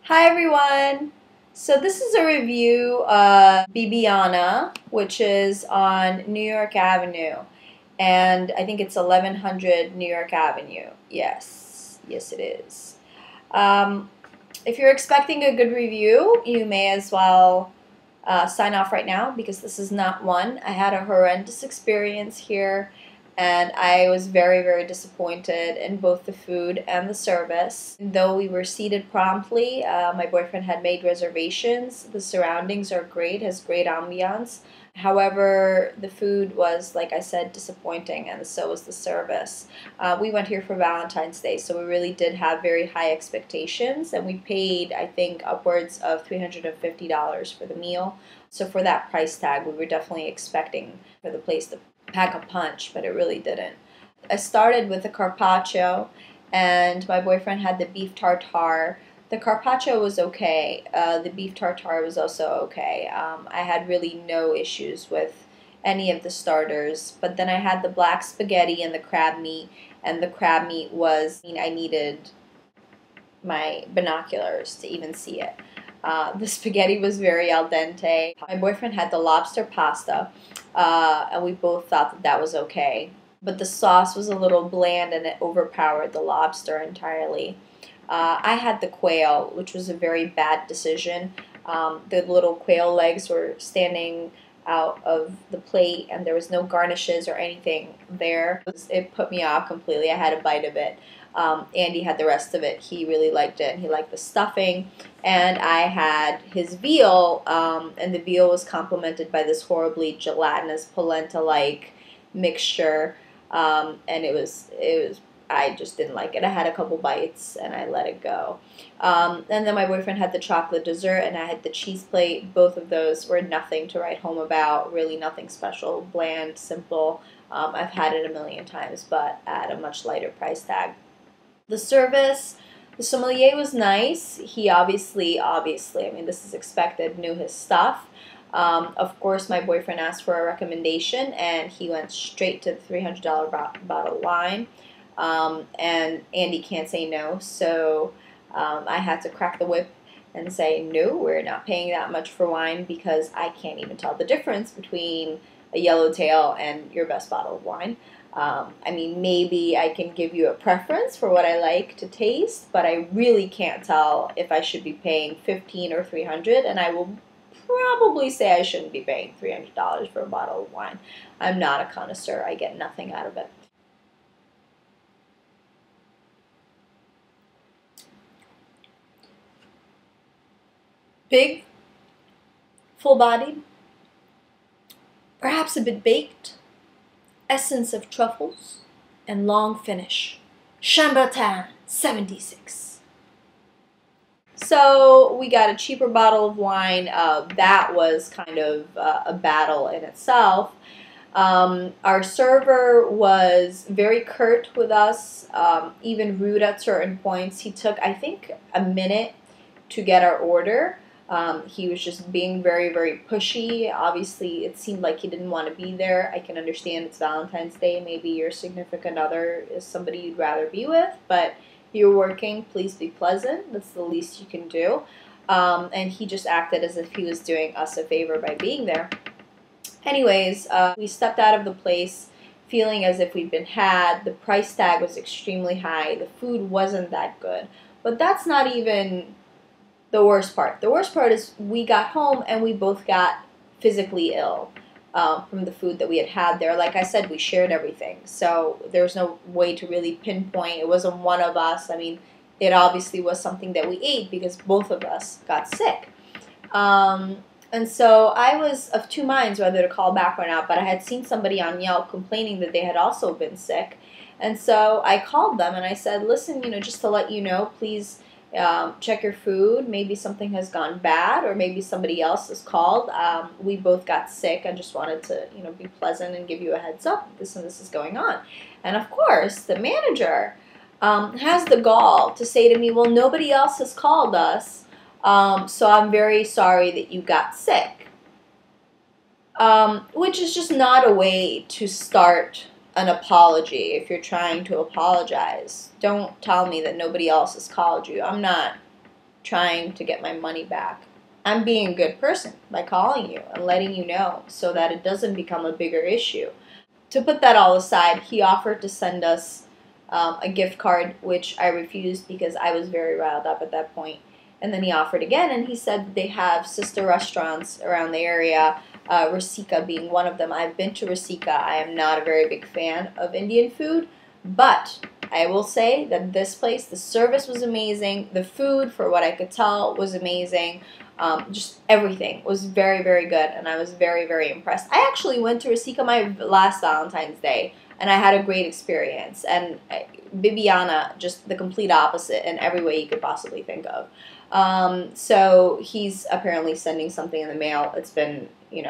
Hi everyone! So this is a review of Bibiana, which is on New York Avenue. And I think it's 1100 New York Avenue. Yes, yes it is. Um, if you're expecting a good review, you may as well sign off right now because this is not one. I had a horrendous experience here and I was very, very disappointed in both the food and the service. Though we were seated promptly, my boyfriend had made reservations. The surroundings are great, has great ambiance. However, the food was, like I said, disappointing, and so was the service. We went here for Valentine's Day, so we really did have very high expectations, and we paid, I think, upwards of $350 for the meal. So for that price tag, we were definitely expecting for the place to pack a punch, but it really didn't. I started with the carpaccio, and my boyfriend had the beef tartare. The carpaccio was okay. The beef tartare was also okay. I had really no issues with any of the starters, but then I had the black spaghetti and the crab meat, and the crab meat was, I needed my binoculars to even see it. The spaghetti was very al dente. My boyfriend had the lobster pasta, and we both thought that that was okay. But the sauce was a little bland and it overpowered the lobster entirely. I had the quail, which was a very bad decision. The little quail legs were standing out of the plate and there was no garnishes or anything there. It put me off completely. I had a bite of it. Andy had the rest of it. He really liked it and he liked the stuffing. And I had his veal, and the veal was complemented by this horribly gelatinous polenta-like mixture. And I just didn't like it. I had a couple bites and I let it go. And then my boyfriend had the chocolate dessert and I had the cheese plate. Both of those were nothing to write home about, really nothing special, bland, simple. I've had it a million times, but at a much lighter price tag. The service, the sommelier was nice. He obviously, I mean, this is expected, knew his stuff. Of course, my boyfriend asked for a recommendation and he went straight to the $300 bottle of wine. And Andy can't say no, so I had to crack the whip and say, no, we're not paying that much for wine because I can't even tell the difference between a yellowtail and your best bottle of wine. I mean, maybe I can give you a preference for what I like to taste, but I really can't tell if I should be paying $15 or $300, and I will probably say I shouldn't be paying $300 for a bottle of wine. I'm not a connoisseur. I get nothing out of it. Big, full-bodied, perhaps a bit baked, essence of truffles, and long finish. Chambertin 76. So we got a cheaper bottle of wine. That was kind of a battle in itself. Our server was very curt with us, even rude at certain points. He took, I think, a minute to get our order. He was just being very, very pushy. Obviously, it seemed like he didn't want to be there. I can understand it's Valentine's Day. Maybe your significant other is somebody you'd rather be with, but you're working. Please be pleasant. That's the least you can do. And he just acted as if he was doing us a favor by being there. Anyways, we stepped out of the place feeling as if we'd been had. The price tag was extremely high. The food wasn't that good. But that's not even the worst part. The worst part is we got home and we both got physically ill from the food that we had had there. Like I said, we shared everything. So there's no way to really pinpoint. It wasn't one of us. I mean, it obviously was something that we ate because both of us got sick. And so I was of two minds whether to call back or not, but I had seen somebody on Yelp complaining that they had also been sick. And so I called them and I said, listen, just to let you know, please check your food. Maybe something has gone bad or maybe somebody else has called. We both got sick. I just wanted to, be pleasant and give you a heads up. This and this is going on. And of course, the manager has the gall to say to me, well, nobody else has called us. So I'm very sorry that you got sick, which is just not a way to start an apology. If you're trying to apologize, don't tell me that nobody else has called you. I'm not trying to get my money back. I'm being a good person by calling you and letting you know so that it doesn't become a bigger issue. To put that all aside, he offered to send us a gift card, which I refused because I was very riled up at that point. And then he offered again, and he said that they have sister restaurants around the area, Rasika being one of them. I've been to Rasika. I am not a very big fan of Indian food, but I will say that this place, the service was amazing. The food, for what I could tell, was amazing. Just everything was very, very good, and I was very, very impressed. I actually went to Rasika my last Valentine's Day, and I had a great experience. And Bibiana, just the complete opposite in every way you could possibly think of. So he's apparently sending something in the mail. It's been,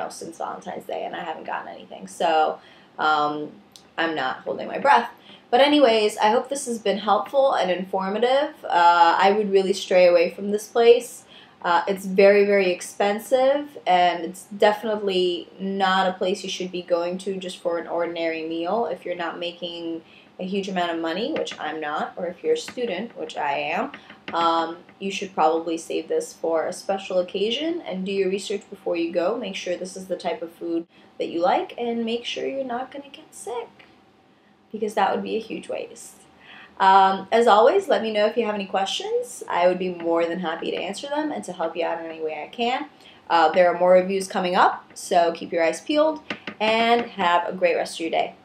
since Valentine's Day, and I haven't gotten anything. So I'm not holding my breath. But anyways, I hope this has been helpful and informative. I would really stray away from this place. It's very, very expensive, and it's definitely not a place you should be going to just for an ordinary meal if you're not making a huge amount of money, which I'm not, or if you're a student, which I am. You should probably save this for a special occasion and do your research before you go. Make sure this is the type of food that you like, and make sure you're not going to get sick, because that would be a huge waste. As always, let me know if you have any questions. I would be more than happy to answer them and to help you out in any way I can. There are more reviews coming up, so keep your eyes peeled and have a great rest of your day.